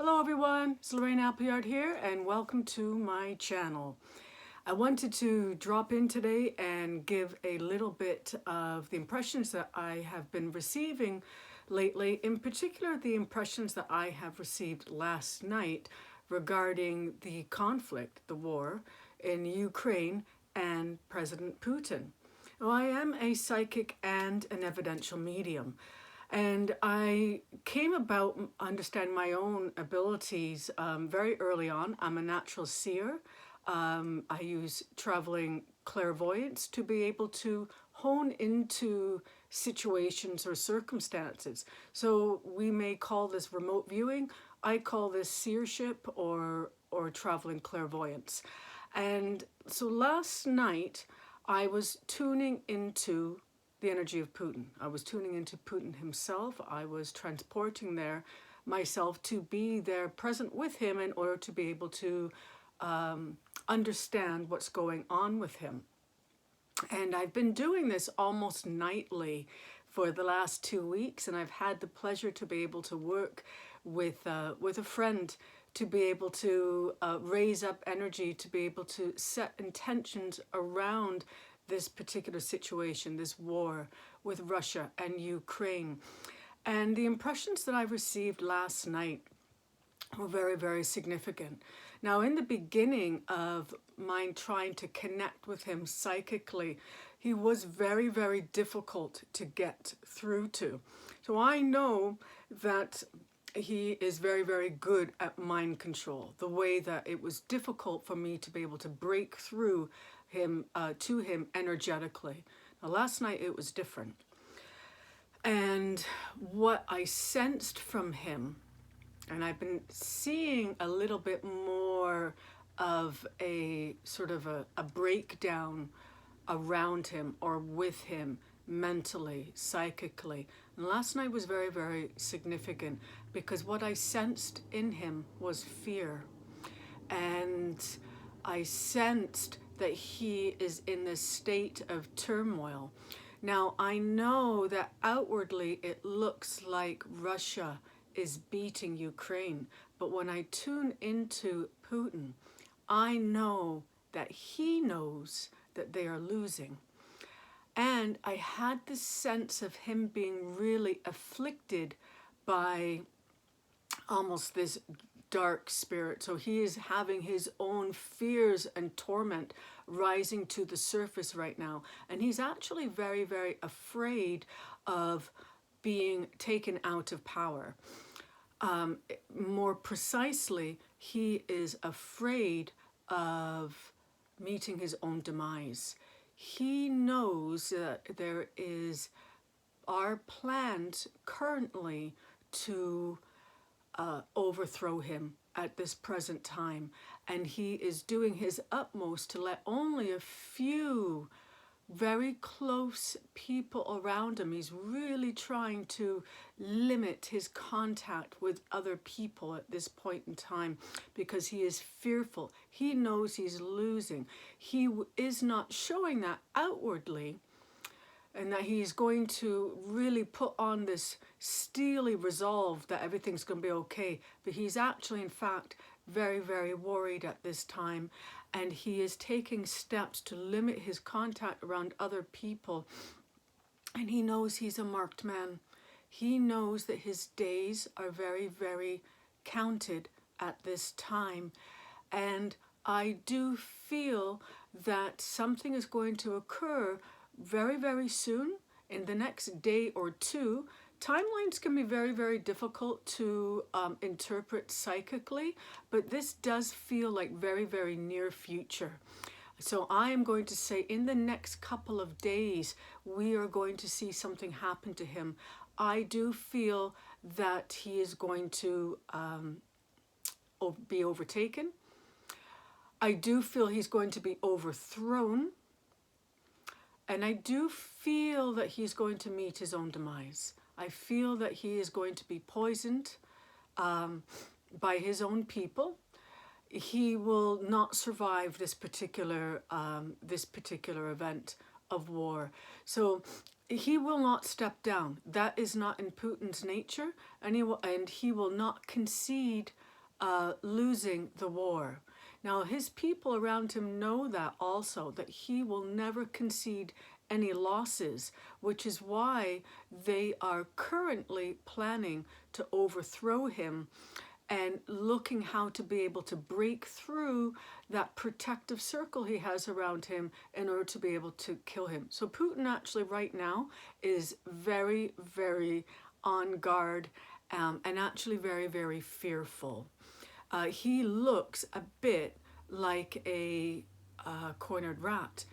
Hello everyone, it's Lorraine here and welcome to my channel. I wanted to drop in today and give a little bit of the impressions that I have been receiving lately, in particular the impressions that I have received last night regarding the conflict, the war in Ukraine and President Putin. Now, I am a psychic and an evidential medium. And I came about understanding my own abilities very early on. I'm a natural seer. I use traveling clairvoyance to be able to hone into situations or circumstances. So we may call this remote viewing. I call this seership or traveling clairvoyance. And so last night I was tuning into the energy of Putin. I was tuning into Putin himself. I was transporting myself to be there present with him in order to be able to understand what's going on with him. And I've been doing this almost nightly for the last 2 weeks, and I've had the pleasure to be able to work with a friend to be able to raise up energy, to be able to set intentions around this particular situation, this war with Russia and Ukraine. And the impressions that I received last night were very, very significant. Now, in the beginning of mine trying to connect with him psychically, he was very, very difficult to get through to. So I know that he is very, very good at mind control, the way that it was difficult for me to be able to break through to him energetically. Now, last night it was different. And what I sensed from him, and I've been seeing a little bit more of a sort of a breakdown around him or with him mentally, psychically. And last night was very, very significant because what I sensed in him was fear. And I sensed that he is in this state of turmoil. Now, I know that outwardly it looks like Russia is beating Ukraine, but when I tune into Putin, I know that he knows that they are losing. And I had this sense of him being really afflicted by almost this dark spirit. So he is having his own fears and torment rising to the surface right now. And he's actually very, very afraid of being taken out of power. More precisely, he is afraid of meeting his own demise. He knows that there are plans currently to overthrow him at this present time, and he is doing his utmost to let only a few very close people around him. He's really trying to limit his contact with other people at this point in time because he is fearful. He knows he's losing. He is not showing that outwardly, and that he's going to really put on this steely resolve that everything's going to be okay. But he's actually, in fact, very, very worried at this time. And he is taking steps to limit his contact around other people. And he knows he's a marked man. He knows that his days are very, very counted at this time. And I do feel that something is going to occur very, very soon, in the next day or two. Timelines can be very, very difficult to interpret psychically, but this does feel like very, very near future. So I am going to say in the next couple of days, we are going to see something happen to him. I do feel that he is going to be overtaken. I do feel he's going to be overthrown. And I do feel that he's going to meet his own demise. I feel that he is going to be poisoned by his own people. He will not survive this particular event of war. So he will not step down. That is not in Putin's nature, and he will not concede losing the war. Now, his people around him know that also, that he will never concede any losses, which is why they are currently planning to overthrow him and looking how to be able to break through that protective circle he has around him in order to be able to kill him. So Putin actually right now is very, very on guard, and actually very, very fearful. He looks a bit like a cornered rat,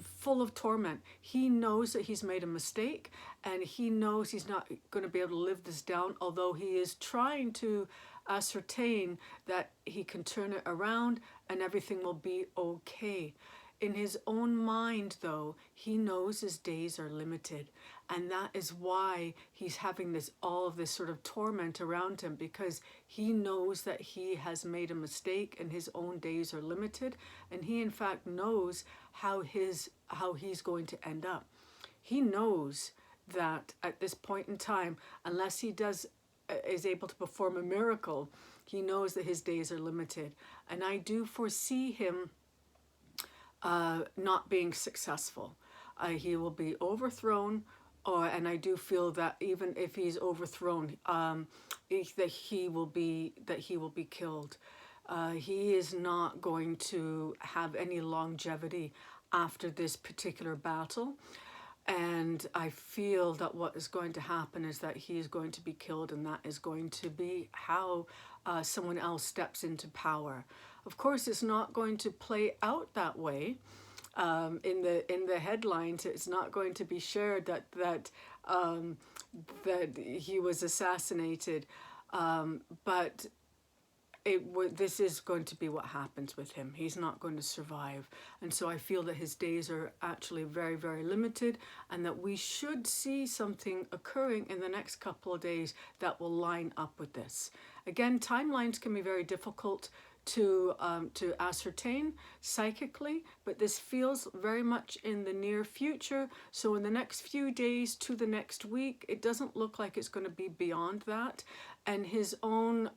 full of torment. He knows that he's made a mistake, and he knows he's not going to be able to live this down, although he is trying to ascertain that he can turn it around and everything will be okay. In his own mind, though, he knows his days are limited, and that is why he's having this all of this sort of torment around him, because he knows that he has made a mistake and his own days are limited, and he in fact knows how he's going to end up. He knows that at this point in time, unless he is able to perform a miracle, he knows that his days are limited, and I do foresee him not being successful. He will be overthrown, and I do feel that even if he's overthrown, that he will be killed. He is not going to have any longevity after this particular battle. And I feel that what is going to happen is that he is going to be killed, and that is going to be how someone else steps into power. Of course, it's not going to play out that way. In the headlines, it's not going to be shared that he was assassinated, but this is going to be what happens with him. He's not going to survive. And so I feel that his days are actually very, very limited, and that we should see something occurring in the next couple of days that will line up with this. Again, timelines can be very difficult to ascertain psychically, but this feels very much in the near future. So in the next few days to the next week, it doesn't look like it's going to be beyond that. And his own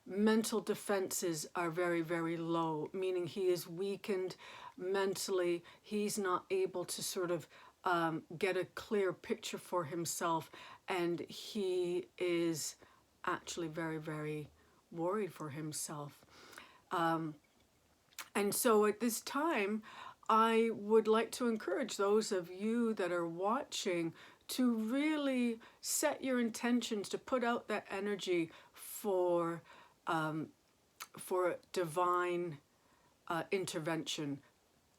mental defenses are very, very low, meaning he is weakened mentally. He's not able to sort of get a clear picture for himself, and he is actually very, very worried for himself. And so at this time, I would like to encourage those of you that are watching to really set your intentions to put out that energy for divine intervention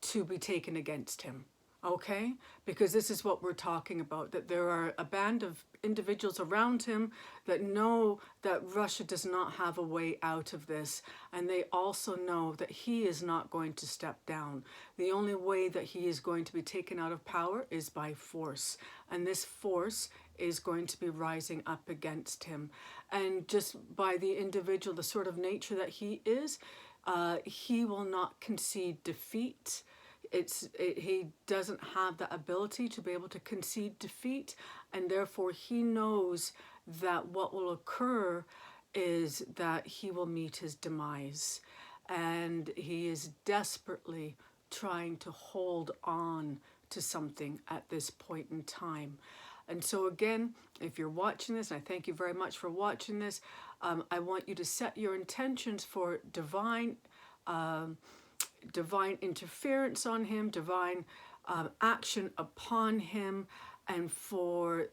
to be taken against him. Okay? Because this is what we're talking about, that there are a band of individuals around him that know that Russia does not have a way out of this, and they also know that he is not going to step down. The only way that he is going to be taken out of power is by force, and this force is going to be rising up against him. And just by the individual, the sort of nature that he is, he will not concede defeat. He doesn't have the ability to be able to concede defeat, and therefore he knows that what will occur is that he will meet his demise, and he is desperately trying to hold on to something at this point in time. And so again, if you're watching this, and I thank you very much for watching this, I want you to set your intentions for divine interference on him, divine action upon him, and for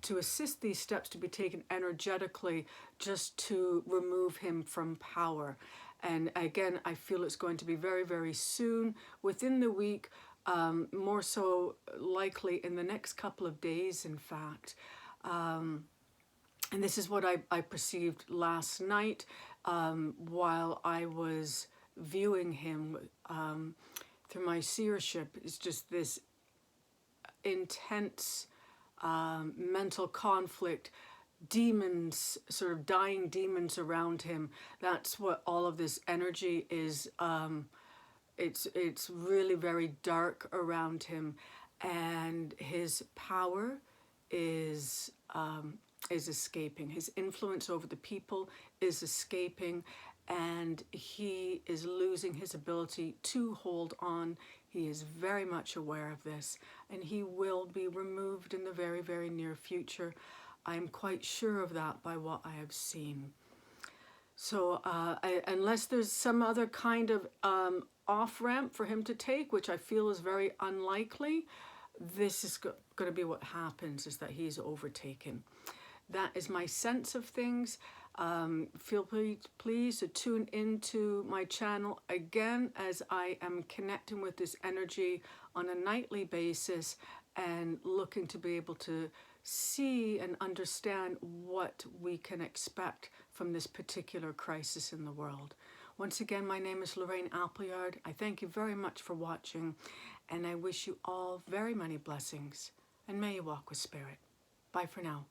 to assist these steps to be taken energetically, just to remove him from power. And again, I feel it's going to be very, very soon, within the week, more so likely in the next couple of days, in fact. And this is what I perceived last night while I was viewing him through my seership. Is just this intense mental conflict, demons, sort of dying demons around him. That's what all of this energy is. It's really very dark around him, and his power is is escaping. His influence over the people is escaping, and he is losing his ability to hold on. He is very much aware of this, and he will be removed in the very, very near future. I'm quite sure of that by what I have seen. So unless there's some other kind of off-ramp for him to take, which I feel is very unlikely, this is going to be what happens, is that he's overtaken. That is my sense of things. Feel please to tune into my channel again, as I am connecting with this energy on a nightly basis and looking to be able to see and understand what we can expect from this particular crisis in the world. Once again, my name is Lorraine Appleyard. I thank you very much for watching, and I wish you all very many blessings, and may you walk with spirit. Bye for now.